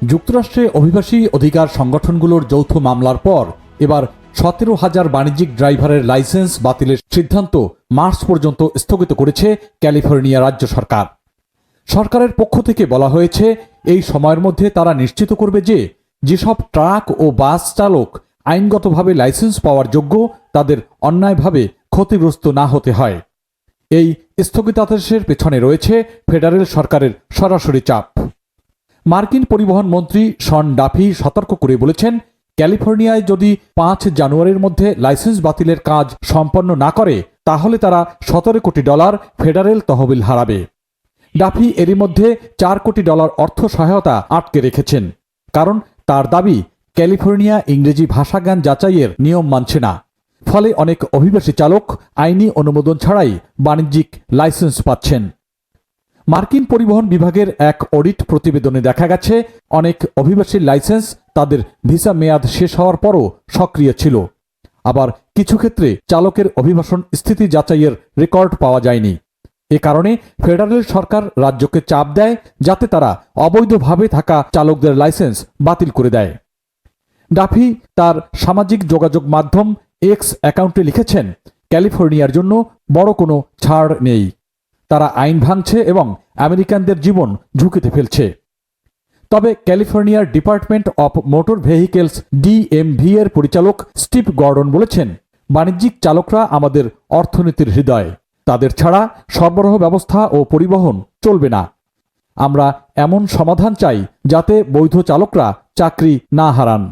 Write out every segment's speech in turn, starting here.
যুক্তরাষ্ট্রে অভিবাসী অধিকার সংগঠনগুলোর যৌথ মামলার পর এবার 17,000 বাণিজ্যিক ড্রাইভারের লাইসেন্স বাতিলের সিদ্ধান্ত মার্চ পর্যন্ত স্থগিত করেছে ক্যালিফোর্নিয়া রাজ্য সরকার। সরকারের পক্ষ থেকে বলা হয়েছে, এই সময়ের মধ্যে তারা নিশ্চিত করবে যে যেসব ট্রাক ও বাস চালক আইনগতভাবে লাইসেন্স পাওয়ার যোগ্য তাদের অন্যায়ভাবে ক্ষতিগ্রস্ত না হতে হয়। এই স্থগিতাদেশের পেছনে রয়েছে ফেডারেল সরকারের সরাসরি চাপ। মার্কিন পরিবহন মন্ত্রী শন ডাফি সতর্ক করে বলেছেন, ক্যালিফোর্নিয়ায় যদি 5 জানুয়ারির মধ্যে লাইসেন্স বাতিলের কাজ সম্পন্ন না করে তাহলে তারা $17 কোটি ফেডারেল তহবিল হারাবে। ডাফি এরই মধ্যে $4 কোটি অর্থ সহায়তা আটকে রেখেছেন, কারণ তার দাবি ক্যালিফোর্নিয়া ইংরেজি ভাষাজ্ঞান যাচাইয়ের নিয়ম মানছে না। ফলে অনেক অভিবাসী চালক আইনি অনুমোদন ছাড়াই বাণিজ্যিক লাইসেন্স পাচ্ছেন। মার্কিন পরিবহন বিভাগের এক অডিট প্রতিবেদনে দেখা গেছে, অনেক অভিবাসীর লাইসেন্স তাদের ভিসা মেয়াদ শেষ হওয়ার পরও সক্রিয় ছিল। আবার কিছু ক্ষেত্রে চালকের অভিবাসন স্থিতি যাচাইয়ের রেকর্ড পাওয়া যায়নি। এ কারণে ফেডারেল সরকার রাজ্যকে চাপ দেয় যাতে তারা অবৈধভাবে থাকা চালকদের লাইসেন্স বাতিল করে দেয়। ডাফি তার সামাজিক যোগাযোগ মাধ্যম এক্স অ্যাকাউন্টে লিখেছেন, ক্যালিফোর্নিয়ার জন্য বড় কোনো ছাড় নেই। তারা আইন ভাঙছে এবং আমেরিকানদের জীবন ঝুঁকিতে ফেলছে। তবে ক্যালিফোর্নিয়ার department of motor vehicles DMV এর পরিচালক স্টিভ গর্ডন বলেছেন, বাণিজ্যিক চালকরা আমাদের অর্থনীতির হৃদয়। তাদের ছাড়া সরবরাহ ব্যবস্থা ও পরিবহন চলবে না। আমরা এমন সমাধান চাই যাতে বৈধ চালকরা চাকরি না হারান।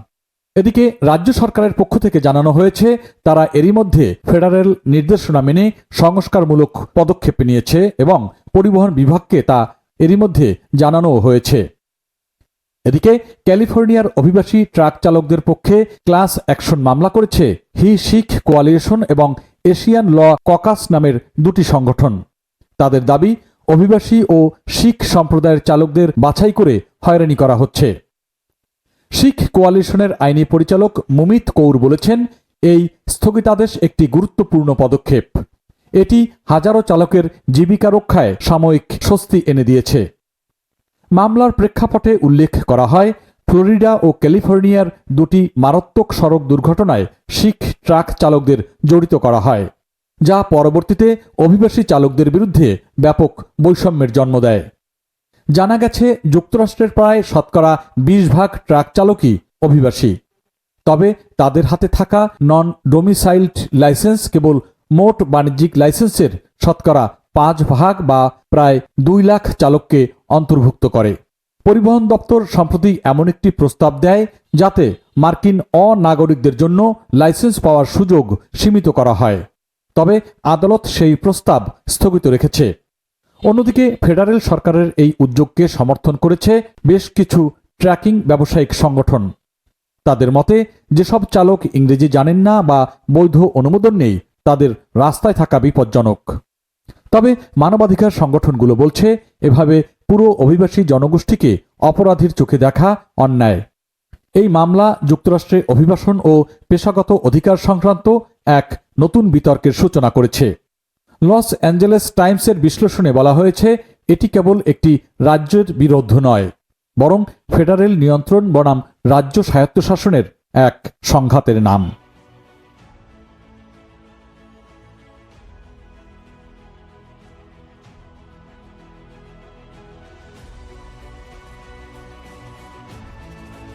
এদিকে রাজ্য সরকারের পক্ষ থেকে জানানো হয়েছে, তারা এরই মধ্যে ফেডারেল নির্দেশনা মেনে সংস্কারমূলক পদক্ষেপ নিয়েছে এবং পরিবহন বিভাগকে তা এরই মধ্যে জানানো হয়েছে। এদিকে ক্যালিফোর্নিয়ার অভিবাসী ট্রাক চালকদের পক্ষে ক্লাস অ্যাকশন মামলা করেছে হি শিখ কোয়ালিশন এবং এশিয়ান ল ককাস নামের দুটি সংগঠন। তাদের দাবি, অভিবাসী ও শিখ সম্প্রদায়ের চালকদের বাছাই করে হয়রানি করা হচ্ছে। শিখ কোয়ালিশনের আইনি পরিচালক মুমিত কৌর বলেছেন, এই স্থগিতাদেশ একটি গুরুত্বপূর্ণ পদক্ষেপ। এটি হাজারো চালকের জীবিকা রক্ষায় সাময়িক স্বস্তি এনে দিয়েছে। মামলার প্রেক্ষাপটে উল্লেখ করা হয়, ফ্লোরিডা ও ক্যালিফোর্নিয়ার দুটি মারাত্মক সড়ক দুর্ঘটনায় শিখ ট্রাক চালকদের জড়িত করা হয়, যা পরবর্তীতে অভিবাসী চালকদের বিরুদ্ধে ব্যাপক বৈষম্যের জন্ম দেয়। জানা গেছে, যুক্তরাষ্ট্রের প্রায় 20% ট্রাক চালকই অভিবাসী। তবে তাদের হাতে থাকা নন ডোমিসাইলড লাইসেন্স কেবল মোট বাণিজ্যিক লাইসেন্সের 5% বা প্রায় 2 লাখ চালককে অন্তর্ভুক্ত করে। পরিবহন দপ্তর সম্প্রতি এমন একটি প্রস্তাব দেয় যাতে মার্কিন অনাগরিকদের জন্য লাইসেন্স পাওয়ার সুযোগ সীমিত করা হয়। তবে আদালত সেই প্রস্তাব স্থগিত রেখেছে। অন্যদিকে ফেডারেল সরকারের এই উদ্যোগকে সমর্থন করেছে বেশ কিছু ট্র্যাকিং ব্যবসায়িক সংগঠন। তাদের মতে, যেসব চালক ইংরেজি জানেন না বা বৈধ অনুমোদন নেই তাদের রাস্তায় থাকা বিপজ্জনক। তবে মানবাধিকার সংগঠনগুলো বলছে, এভাবে পুরো অভিবাসী জনগোষ্ঠীকে অপরাধীর চোখে দেখা অন্যায়। এই মামলা যুক্তরাষ্ট্রে অভিবাসন ও পেশাগত অধিকার সংক্রান্ত এক নতুন বিতর্কের সূচনা করেছে। লস অ্যাঞ্জেলেস টাইমসের বিশ্লেষণে বলা হয়েছে, এটি কেবল একটি রাজ্যের বিরোধ নয়, বরং ফেডারেল নিয়ন্ত্রণ বনাম রাজ্য স্বায়ত্তশাসনের এক সংঘাতের নাম।